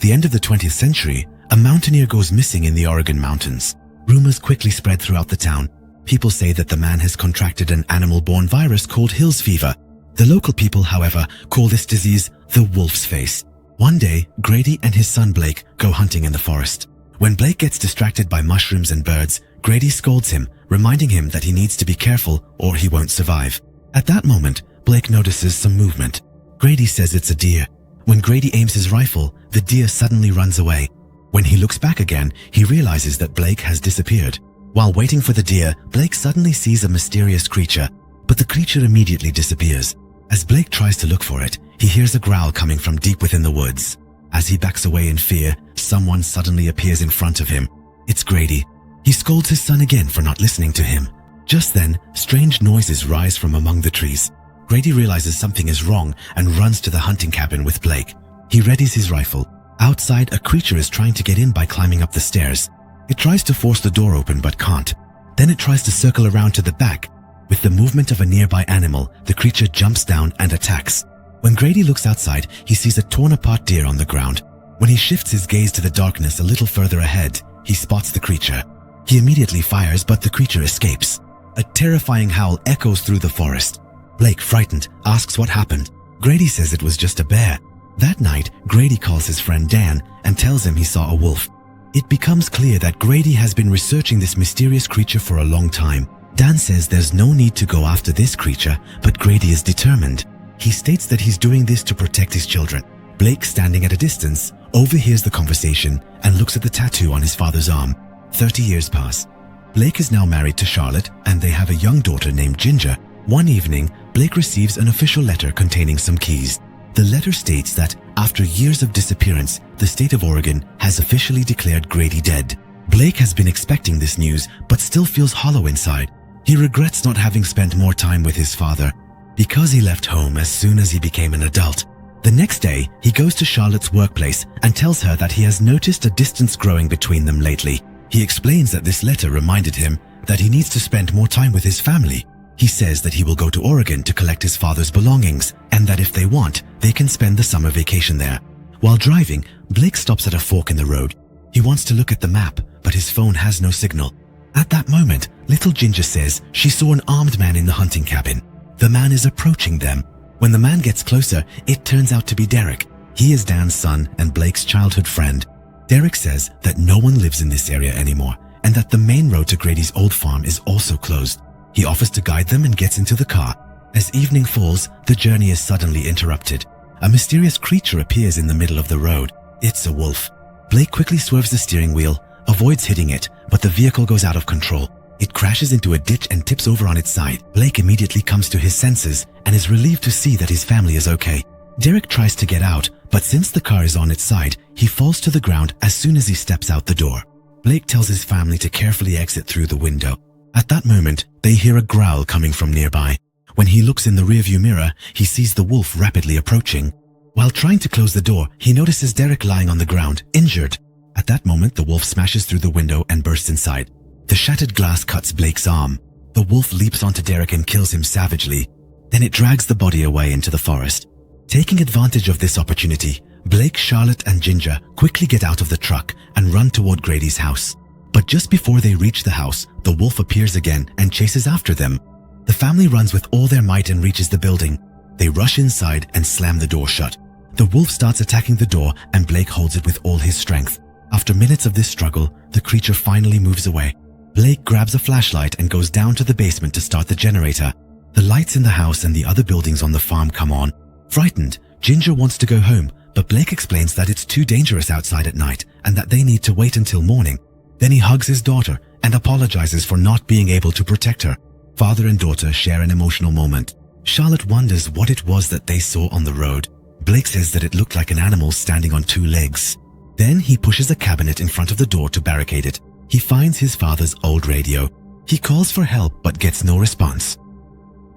the end of the 20th century, a mountaineer goes missing in the Oregon mountains. Rumors quickly spread throughout the town. People say that the man has contracted an animal-borne virus called Hill's fever. The local people, however, call this disease the wolf's face. One day, Grady and his son Blake go hunting in the forest. When Blake gets distracted by mushrooms and birds, Grady scolds him, reminding him that he needs to be careful or he won't survive. At that moment, Blake notices some movement. Grady says it's a deer. When Grady aims his rifle, the deer suddenly runs away. When he looks back again, he realizes that Blake has disappeared. While waiting for the deer, Blake suddenly sees a mysterious creature, but the creature immediately disappears. As Blake tries to look for it, he hears a growl coming from deep within the woods. As he backs away in fear, someone suddenly appears in front of him. It's Grady. He scolds his son again for not listening to him. Just then, strange noises rise from among the trees. Grady realizes something is wrong and runs to the hunting cabin with Blake. He readies his rifle. Outside, a creature is trying to get in by climbing up the stairs. It tries to force the door open but can't. Then it tries to circle around to the back. With the movement of a nearby animal, the creature jumps down and attacks. When Grady looks outside, he sees a torn-apart deer on the ground. When he shifts his gaze to the darkness a little further ahead, he spots the creature. He immediately fires, but the creature escapes. A terrifying howl echoes through the forest. Blake, frightened, asks what happened. Grady says it was just a bear. That night, Grady calls his friend Dan and tells him he saw a wolf. It becomes clear that Grady has been researching this mysterious creature for a long time. Dan says there's no need to go after this creature, but Grady is determined. He states that he's doing this to protect his children. Blake, standing at a distance, overhears the conversation and looks at the tattoo on his father's arm. 30 years pass. Blake is now married to Charlotte, and they have a young daughter named Ginger. One evening, Blake receives an official letter containing some keys. The letter states that after years of disappearance, the state of Oregon has officially declared Grady dead. Blake has been expecting this news, but still feels hollow inside. He regrets not having spent more time with his father, because he left home as soon as he became an adult. The next day, he goes to Charlotte's workplace and tells her that he has noticed a distance growing between them lately. He explains that this letter reminded him that he needs to spend more time with his family. He says that he will go to Oregon to collect his father's belongings, and that if they want, they can spend the summer vacation there. While driving, Blake stops at a fork in the road. He wants to look at the map, but his phone has no signal. At that moment, little Ginger says she saw an armed man in the hunting cabin. The man is approaching them. When the man gets closer, it turns out to be Derek. He is Dan's son and Blake's childhood friend. Derek says that no one lives in this area anymore, and that the main road to Grady's old farm is also closed. He offers to guide them and gets into the car. As evening falls, the journey is suddenly interrupted. A mysterious creature appears in the middle of the road. It's a wolf. Blake quickly swerves the steering wheel, avoids hitting it, but the vehicle goes out of control. It crashes into a ditch and tips over on its side. Blake immediately comes to his senses and is relieved to see that his family is okay. Derek tries to get out, but since the car is on its side, he falls to the ground as soon as he steps out the door. Blake tells his family to carefully exit through the window. At that moment, they hear a growl coming from nearby. When he looks in the rearview mirror, he sees the wolf rapidly approaching. While trying to close the door, he notices Derek lying on the ground, injured. At that moment, the wolf smashes through the window and bursts inside. The shattered glass cuts Blake's arm. The wolf leaps onto Derek and kills him savagely. Then it drags the body away into the forest. Taking advantage of this opportunity, Blake, Charlotte, and Ginger quickly get out of the truck and run toward Grady's house. But just before they reach the house, the wolf appears again and chases after them. The family runs with all their might and reaches the building. They rush inside and slam the door shut. The wolf starts attacking the door and Blake holds it with all his strength. After minutes of this struggle, the creature finally moves away. Blake grabs a flashlight and goes down to the basement to start the generator. The lights in the house and the other buildings on the farm come on. Frightened, Ginger wants to go home, but Blake explains that it's too dangerous outside at night and that they need to wait until morning. Then he hugs his daughter and apologizes for not being able to protect her. Father and daughter share an emotional moment. Charlotte wonders what it was that they saw on the road. Blake says that it looked like an animal standing on two legs. Then he pushes a cabinet in front of the door to barricade it. He finds his father's old radio. He calls for help but gets no response.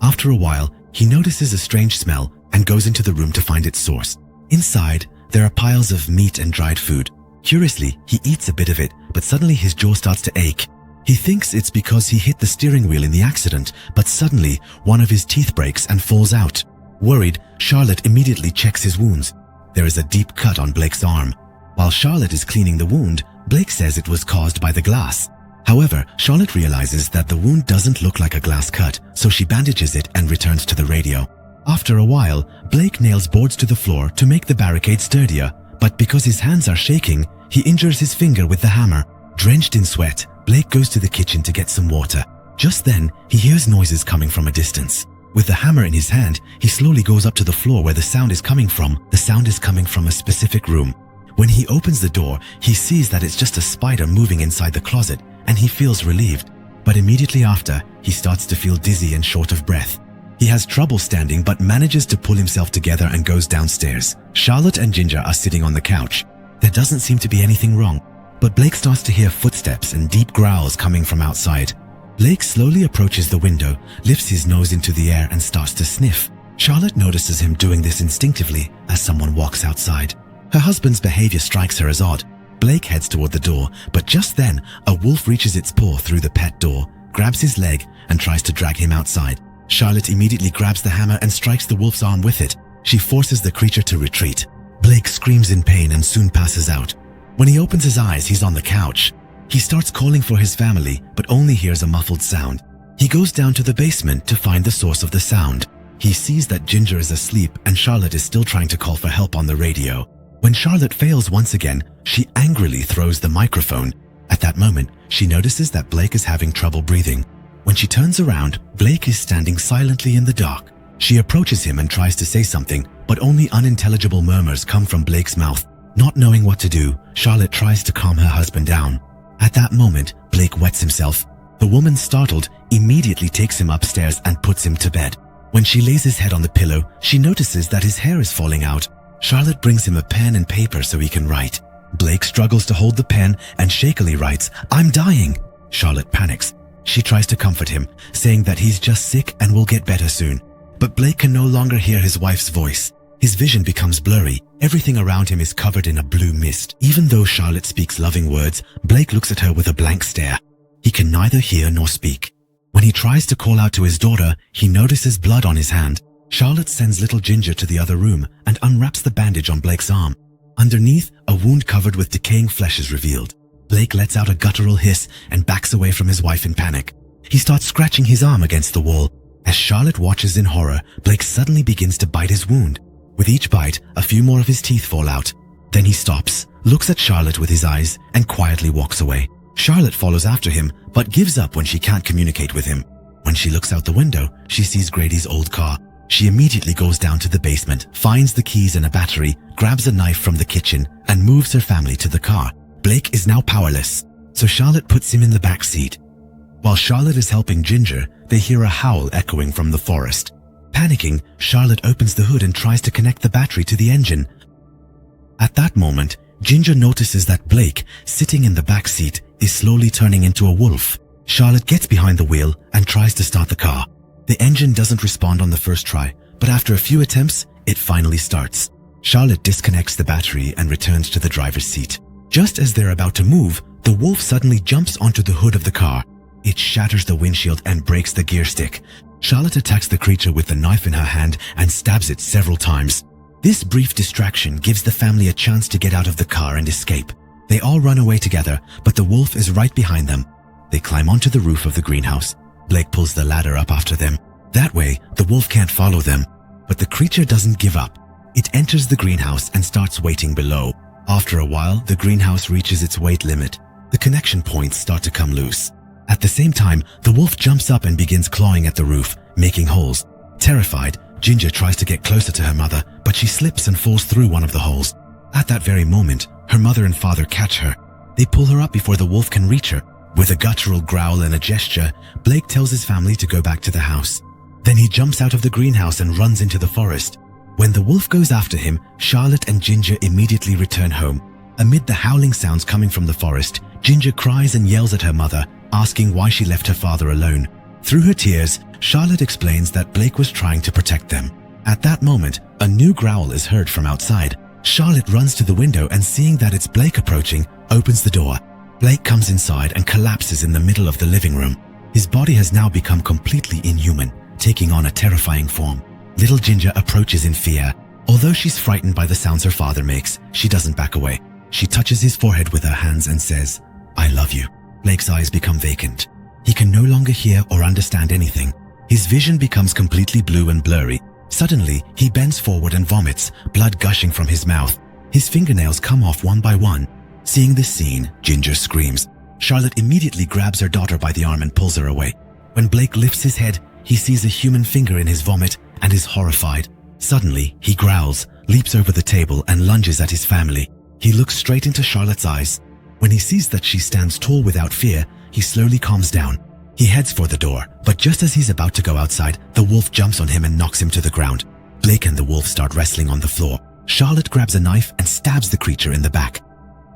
After a while, he notices a strange smell and goes into the room to find its source. Inside, there are piles of meat and dried food. Curiously, he eats a bit of it, but suddenly his jaw starts to ache. He thinks it's because he hit the steering wheel in the accident, but suddenly, one of his teeth breaks and falls out. Worried, Charlotte immediately checks his wounds. There is a deep cut on Blake's arm. While Charlotte is cleaning the wound, Blake says it was caused by the glass. However, Charlotte realizes that the wound doesn't look like a glass cut, so she bandages it and returns to the radio. After a while, Blake nails boards to the floor to make the barricade sturdier, but because his hands are shaking, he injures his finger with the hammer. Drenched in sweat, Blake goes to the kitchen to get some water. Just then, he hears noises coming from a distance. With the hammer in his hand, he slowly goes up to the floor where the sound is coming from. The sound is coming from a specific room. When he opens the door, he sees that it's just a spider moving inside the closet, and he feels relieved. But immediately after, he starts to feel dizzy and short of breath. He has trouble standing but manages to pull himself together and goes downstairs. Charlotte and Ginger are sitting on the couch. There doesn't seem to be anything wrong, but Blake starts to hear footsteps and deep growls coming from outside. Blake slowly approaches the window, lifts his nose into the air and starts to sniff. Charlotte notices him doing this instinctively as someone walks outside. Her husband's behavior strikes her as odd. Blake heads toward the door, but just then, a wolf reaches its paw through the pet door, grabs his leg, and tries to drag him outside. Charlotte immediately grabs the hammer and strikes the wolf's arm with it. She forces the creature to retreat. Blake screams in pain and soon passes out. When he opens his eyes, he's on the couch. He starts calling for his family, but only hears a muffled sound. He goes down to the basement to find the source of the sound. He sees that Ginger is asleep and Charlotte is still trying to call for help on the radio. When Charlotte fails once again, she angrily throws the microphone. At that moment, she notices that Blake is having trouble breathing. When she turns around, Blake is standing silently in the dark. She approaches him and tries to say something, but only unintelligible murmurs come from Blake's mouth. Not knowing what to do, Charlotte tries to calm her husband down. At that moment, Blake wets himself. The woman, startled, immediately takes him upstairs and puts him to bed. When she lays his head on the pillow, she notices that his hair is falling out. Charlotte brings him a pen and paper so he can write. Blake struggles to hold the pen and shakily writes, "I'm dying." Charlotte panics. She tries to comfort him, saying that he's just sick and will get better soon. But Blake can no longer hear his wife's voice. His vision becomes blurry. Everything around him is covered in a blue mist. Even though Charlotte speaks loving words, Blake looks at her with a blank stare. He can neither hear nor speak. When he tries to call out to his daughter, he notices blood on his hand. Charlotte sends little Ginger to the other room and unwraps the bandage on Blake's arm. Underneath, a wound covered with decaying flesh is revealed. Blake lets out a guttural hiss and backs away from his wife in panic. He starts scratching his arm against the wall. As Charlotte watches in horror, Blake suddenly begins to bite his wound. With each bite, a few more of his teeth fall out. Then he stops, looks at Charlotte with his eyes, and quietly walks away. Charlotte follows after him, but gives up when she can't communicate with him. When she looks out the window, she sees Grady's old car. She immediately goes down to the basement, finds the keys and a battery, grabs a knife from the kitchen, and moves her family to the car. Blake is now powerless, so Charlotte puts him in the back seat. While Charlotte is helping Ginger, they hear a howl echoing from the forest. Panicking, Charlotte opens the hood and tries to connect the battery to the engine. At that moment, Ginger notices that Blake, sitting in the back seat, is slowly turning into a wolf. Charlotte gets behind the wheel and tries to start the car. The engine doesn't respond on the first try, but after a few attempts, it finally starts. Charlotte disconnects the battery and returns to the driver's seat. Just as they're about to move, the wolf suddenly jumps onto the hood of the car. It shatters the windshield and breaks the gear stick. Charlotte attacks the creature with the knife in her hand and stabs it several times. This brief distraction gives the family a chance to get out of the car and escape. They all run away together, but the wolf is right behind them. They climb onto the roof of the greenhouse. Blake pulls the ladder up after them. That way, the wolf can't follow them. But the creature doesn't give up. It enters the greenhouse and starts waiting below. After a while, the greenhouse reaches its weight limit. The connection points start to come loose. At the same time, the wolf jumps up and begins clawing at the roof, making holes. Terrified, Ginger tries to get closer to her mother, but she slips and falls through one of the holes. At that very moment, her mother and father catch her. They pull her up before the wolf can reach her. With a guttural growl and a gesture, Blake tells his family to go back to the house. Then he jumps out of the greenhouse and runs into the forest. When the wolf goes after him, Charlotte and Ginger immediately return home. Amid the howling sounds coming from the forest, Ginger cries and yells at her mother, asking why she left her father alone. Through her tears, Charlotte explains that Blake was trying to protect them. At that moment, a new growl is heard from outside. Charlotte runs to the window and, seeing that it's Blake approaching, opens the door. Blake comes inside and collapses in the middle of the living room. His body has now become completely inhuman, taking on a terrifying form. Little Ginger approaches in fear. Although she's frightened by the sounds her father makes, she doesn't back away. She touches his forehead with her hands and says, "I love you." Blake's eyes become vacant. He can no longer hear or understand anything. His vision becomes completely blue and blurry. Suddenly, he bends forward and vomits, blood gushing from his mouth. His fingernails come off one by one. Seeing this scene, Ginger screams. Charlotte immediately grabs her daughter by the arm and pulls her away. When Blake lifts his head, he sees a human finger in his vomit and is horrified. Suddenly, he growls, leaps over the table and lunges at his family. He looks straight into Charlotte's eyes. When he sees that she stands tall without fear, he slowly calms down. He heads for the door, but just as he's about to go outside, the wolf jumps on him and knocks him to the ground. Blake and the wolf start wrestling on the floor. Charlotte grabs a knife and stabs the creature in the back.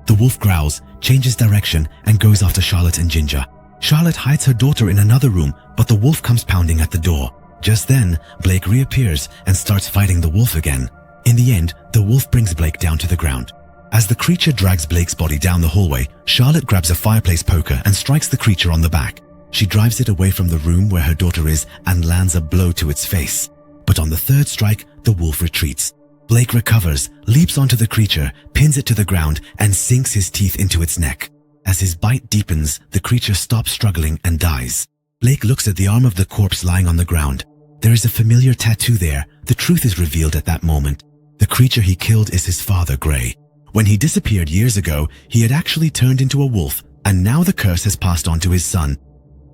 The wolf growls, changes direction, and goes after Charlotte and Ginger. Charlotte hides her daughter in another room, but the wolf comes pounding at the door. Just then, Blake reappears and starts fighting the wolf again. In the end, the wolf brings Blake down to the ground. As the creature drags Blake's body down the hallway, Charlotte grabs a fireplace poker and strikes the creature on the back. She drives it away from the room where her daughter is and lands a blow to its face. But on the third strike, the wolf retreats. Blake recovers, leaps onto the creature, pins it to the ground, and sinks his teeth into its neck. As his bite deepens, the creature stops struggling and dies. Blake looks at the arm of the corpse lying on the ground. There is a familiar tattoo there. The truth is revealed at that moment. The creature he killed is his father, Gray. When he disappeared years ago, he had actually turned into a wolf, and now the curse has passed on to his son.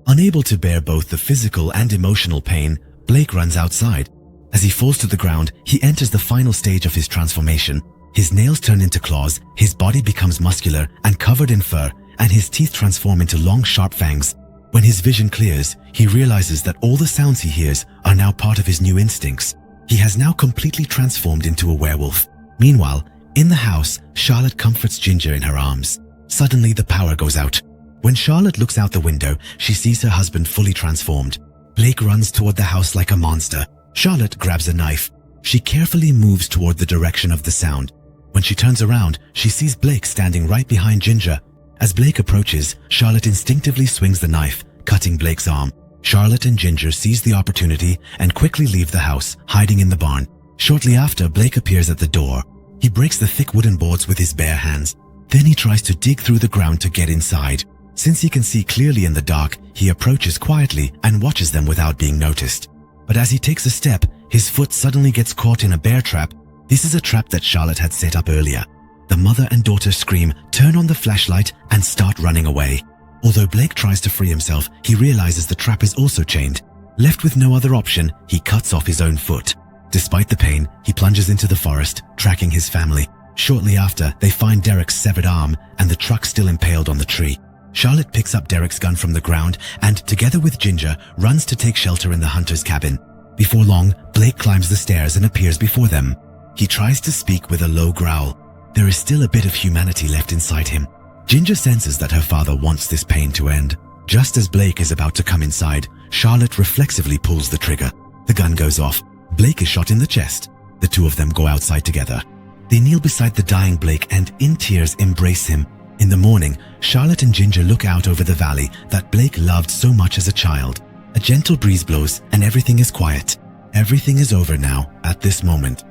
Unable to bear both the physical and emotional pain, Blake runs outside. As he falls to the ground, he enters the final stage of his transformation. His nails turn into claws, his body becomes muscular and covered in fur, and his teeth transform into long, sharp fangs. When his vision clears, he realizes that all the sounds he hears are now part of his new instincts. He has now completely transformed into a werewolf. Meanwhile, in the house, Charlotte comforts Ginger in her arms. Suddenly, the power goes out. When Charlotte looks out the window, she sees her husband fully transformed. Blake runs toward the house like a monster. Charlotte grabs a knife. She carefully moves toward the direction of the sound. When she turns around, she sees Blake standing right behind Ginger. As Blake approaches, Charlotte instinctively swings the knife, cutting Blake's arm. Charlotte and Ginger seize the opportunity and quickly leave the house, hiding in the barn. Shortly after, Blake appears at the door. He breaks the thick wooden boards with his bare hands. Then he tries to dig through the ground to get inside. Since he can see clearly in the dark, he approaches quietly and watches them without being noticed. But as he takes a step, his foot suddenly gets caught in a bear trap. This is a trap that Charlotte had set up earlier. The mother and daughter scream, turn on the flashlight, and start running away. Although Blake tries to free himself, he realizes the trap is also chained. Left with no other option, he cuts off his own foot. Despite the pain, he plunges into the forest, tracking his family. Shortly after, they find Derek's severed arm and the truck still impaled on the tree. Charlotte picks up Derek's gun from the ground and, together with Ginger, runs to take shelter in the hunter's cabin. Before long, Blake climbs the stairs and appears before them. He tries to speak with a low growl. There is still a bit of humanity left inside him. Ginger senses that her father wants this pain to end. Just as Blake is about to come inside, Charlotte reflexively pulls the trigger. The gun goes off. Blake is shot in the chest. The two of them go outside together. They kneel beside the dying Blake and, in tears, embrace him. In the morning, Charlotte and Ginger look out over the valley that Blake loved so much as a child. A gentle breeze blows and everything is quiet. Everything is over now, at this moment.